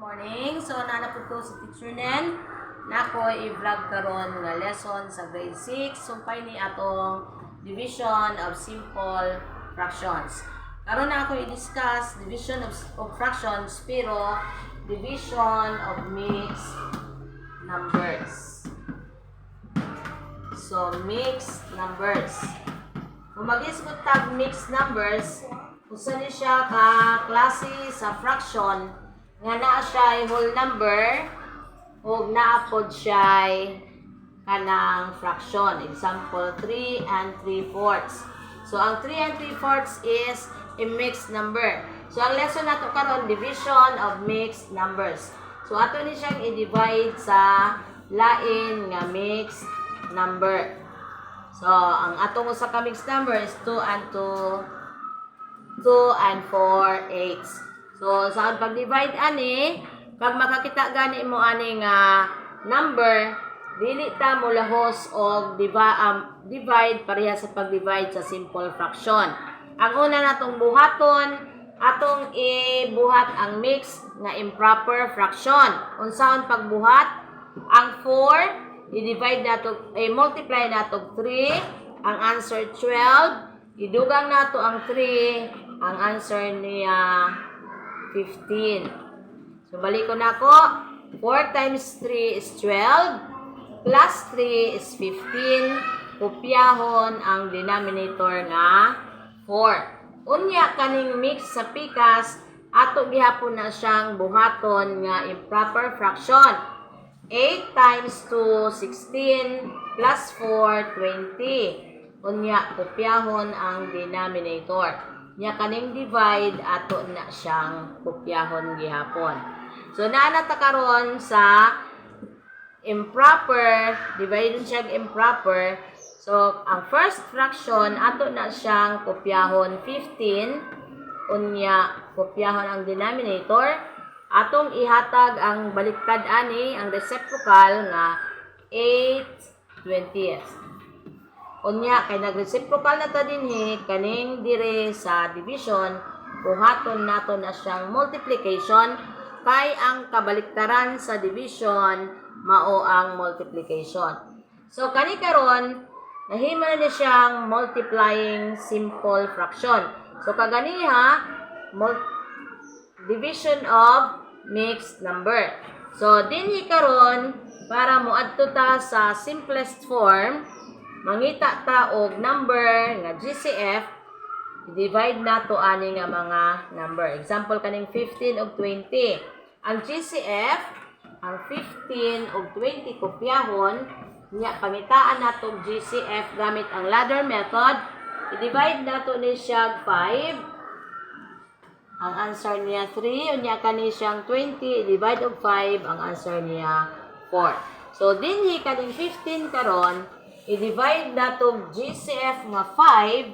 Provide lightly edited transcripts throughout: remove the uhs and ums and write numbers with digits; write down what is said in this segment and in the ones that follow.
Morning. So, nanapod ko sa teacher Nen. Nako i-vlog karon nga lesson sa grade 6. Sumpay ni atong division of simple fractions. Karon na ako i-discuss division of fractions pero division of mixed numbers. So, mixed numbers. Kung mag-isgot tag mixed numbers, usa ni siya ka klase sa fraction nga naa siya whole number o naapod siya kanang fraction. Example, 3 and 3/4. So, ang 3 and 3/4 is a mixed number. So, ang lesson nato karon division of mixed numbers. So, ato ni siyang i-divide sa lain nga mixed number. So, ang atong usa ka mixed number is 2 and 4/8. So, saan pag-divide ani, pag makakita gani mo ani nga number, dili ta mo lahos og divide pareha sa pag-divide sa simple fraction. Ang una natong buhaton, atong ibuhat ang mix nga improper fraction. Unsaon pagbuhat? Ang 4 i-divide nato, multiply nato 3, ang answer 12, idugang nato ang 3, ang answer niya 15. So, balik ko na ko. 4 times 3 is 12. Plus 3 is 15. Kopyahon ang denominator nga 4. Unya kaning mix sa pikas, ato gihapon na siyang buhaton nga improper fraction. 8 times 2, 16. Plus 4, 20. Unya, kopyahon ang denominator. Nya kaning divide ato na siyang kopyahon gihapon. So naa ta karon sa improper, divide siya improper. So ang first fraction ato na siyang kopyahon 15. Unya kopyahon ang denominator. Atong ihatag ang baliktad ani, ang reciprocal nga 8/20. Unya, kay nag-reciprocal na ta dinhi kaning dire sa division, buhaton nato na siyang multiplication, kay ang kabaliktaran sa division mao ang multiplication. So kani karon nahimo na siyang multiplying simple fraction. So kaganiha division of mixed number. So dinhi karon para moadto ta sa simplest form, mangita ta og number nga GCF, i-divide nato ani nga mga number. Example kaning 15 ug 20. Ang GCF, ang 15 ug 20 kopyahon, nya pangitaan nato og GCF gamit ang ladder method. I-divide nato ni siya 5. Ang answer niya 3, unya kani siyang 20, i-divide og 5, ang answer niya 4. So dinhi kaning 15 karon, i-divide nato GCF nga 5,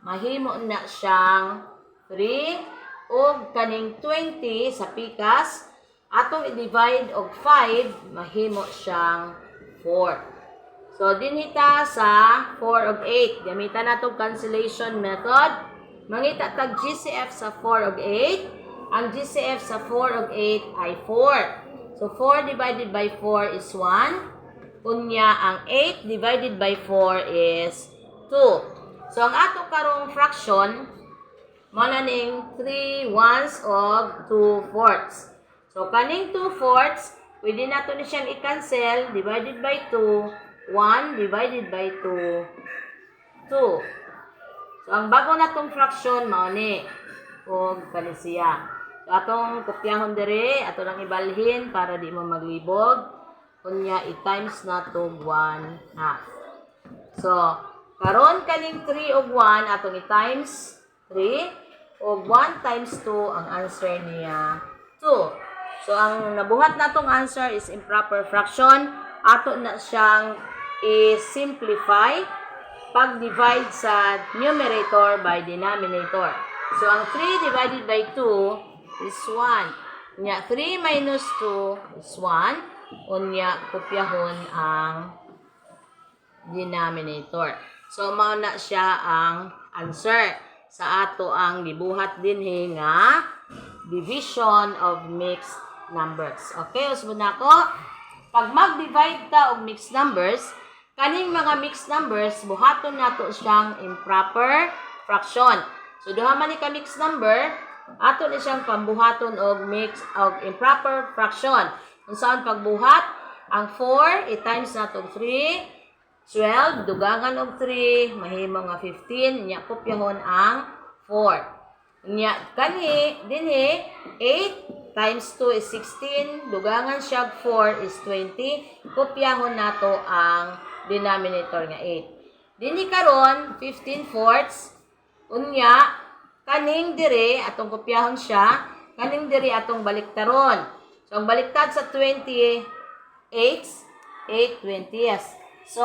mahimo na siyang 3, ug kaning 20 sa pikas, atong i-divide og 5, mahimo siyang 4. So, dinhita sa 4 ug 8. Gamitan nato cancellation method. Mangita tag GCF sa 4 ug 8. Ang GCF sa 4 ug 8 ay 4. So, 4 divided by 4 is 1. Unya, ang 8 divided by 4 is 2. So, ang ato karong fraction, mananing 3/1 og 2/4. So, kaning 2/4, pwede nato ni siyang i-cancel. Divided by 2, 1 divided by 2, 2. So, ang bago natong fraction, mauni. O, kanisiya. So, atong kopyahon dire, ato lang ibalhin para di mo maglibog. Unya, i-times na to 1/2. So, karon kaning 3 og 1, atong i-times 3. Og 1 times 2, ang answer niya 2. So, ang nabuhat natong answer is improper fraction. Ato na siyang i-simplify pag-divide sa numerator by denominator. So, ang 3 divided by 2 is 1. Unya, 3 minus 2 is 1. Unya, kopyahon ang denominator. So, mao na siya ang answer sa ato ang gibuhat dinhi nga division of mixed numbers. Okay, usbon na ko. Pag mag-divide ta og mixed numbers, kaning mga mixed numbers, buhaton nato siyang improper fraction. So, duha man ni ka mixed number, ato ni siyang pambuhaton og improper fraction. Kung saan pagbuhat, ang 4, i-times nato og 3, 12, dugangan og 3, mahimo nga 15, nya kopyahon ang 4. Nya kani dinhi 8 times 2 is 16, dugangan siya 4 is 20, kopyahon nato ang denominator nga 8. Dinhi karon 15 fourths, unya kaning dire atong kopyahon siya, kaning dire atong baliktaron. So ang baliktad sa 20 8 20s. So,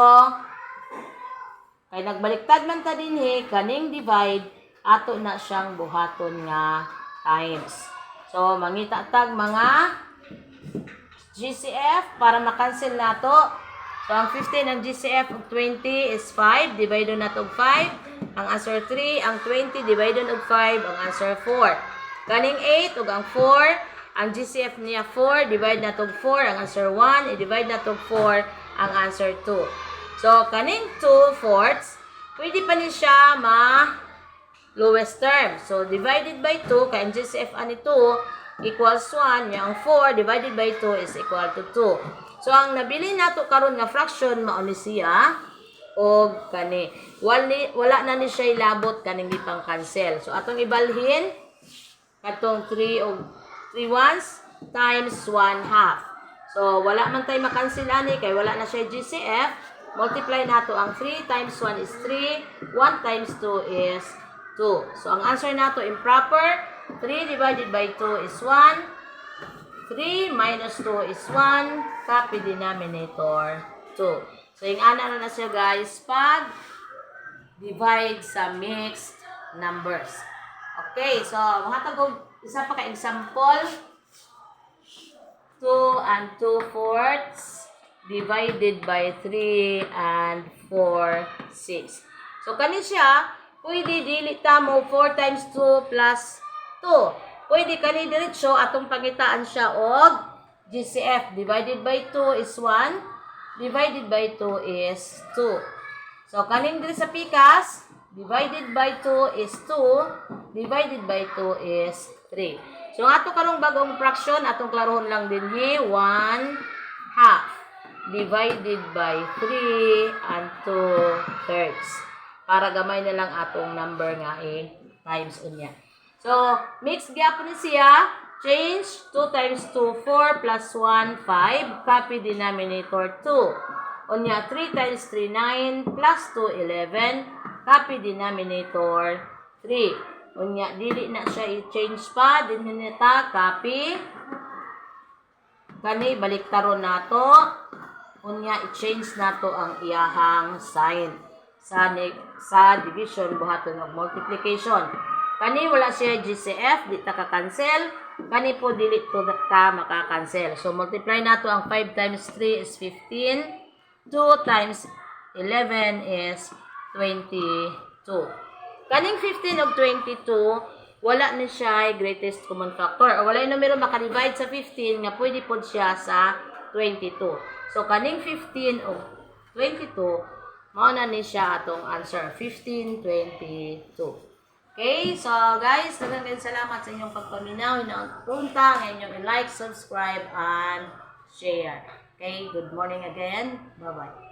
kay nagbaliktad man ta dinhi, kaning divide, ato na siyang buhaton nga times. So, mangita tag mga GCF para makancel nato. So, ang 15 ang GCF og 20 is 5, divide nato og 5. Ang answer 3, ang 20 divide og 5, ang answer 4. Kaning 8 ug ang 4, ang GCF niya 4, divide nato og 4, ang answer 1, i-divide nato og 4, ang answer 2. So, kaning 2 fourths, pwede pa ni siya lowest term. So, divided by 2, kaya ang GCF ani 2 equals 1, yung 4 divided by 2 is equal to 2. So, ang nabili nato karon nga fraction, mauni siya, o kani. Wala na ni siya ilabot, kaning di pang cancel. So, atong ibalhin, katong 3 o 3 ones times 1 half. So, wala man tayo makancel ani, kaya wala na siya GCF. Multiply nato ang 3 times 1 is 3, 1 times 2 is 2. So, ang answer nato improper, 3 divided by 2 is 1, 3 minus 2 is 1, copy denominator 2. So, yung ana na siya guys, pag divide sa mixed numbers. Okay, so, mahatag isa pa ka example. 2 and 2 fourths divided by 3 and 4, 6. So, kani siya, pwede dili ta mo 4 times 2 plus 2. Pwede kani diretso atong pangitaan siya og GCF. Divided by 2 is 1. Divided by 2 is 2. So, kaning diri sa pikas, divided by 2 is 2. Divided by 2 is 3. So, ato karong bagong fraction, atong klarohon lang dinhi, 1 half divided by 3 and 2 thirds. Para gamay na lang atong number nga times unya. So, mix gyapon ni siya, change 2 times 2, 4 plus 1, 5, copy denominator 2. Unya, 3 times 3, 9, plus 2, 11, copy denominator 3. Unya, dili na siya i-change pa. Dinhi nita, copy. Kani, baliktaron nato. Unya, i-change nato ang iyahang sign. Sa division, buhaton ng multiplication. Kani, wala siya GCF, di ta ka-cancel. Kani po, dili to ka maka-cancel. So, multiply nato ang 5 times 3 is 15. 2 times 11 is 22. Kaning 15 of 22, wala na siya greatest common factor. O wala yung numero makadivide sa 15 nga pwede po siya sa 22. So, kaning 15 of 22, mauna ni siya atong answer, 15, 22. Okay, so guys, daghang salamat sa inyong pagpaminaw, punta, ngayon yung like, subscribe, and share. Okay, good morning again. Bye-bye.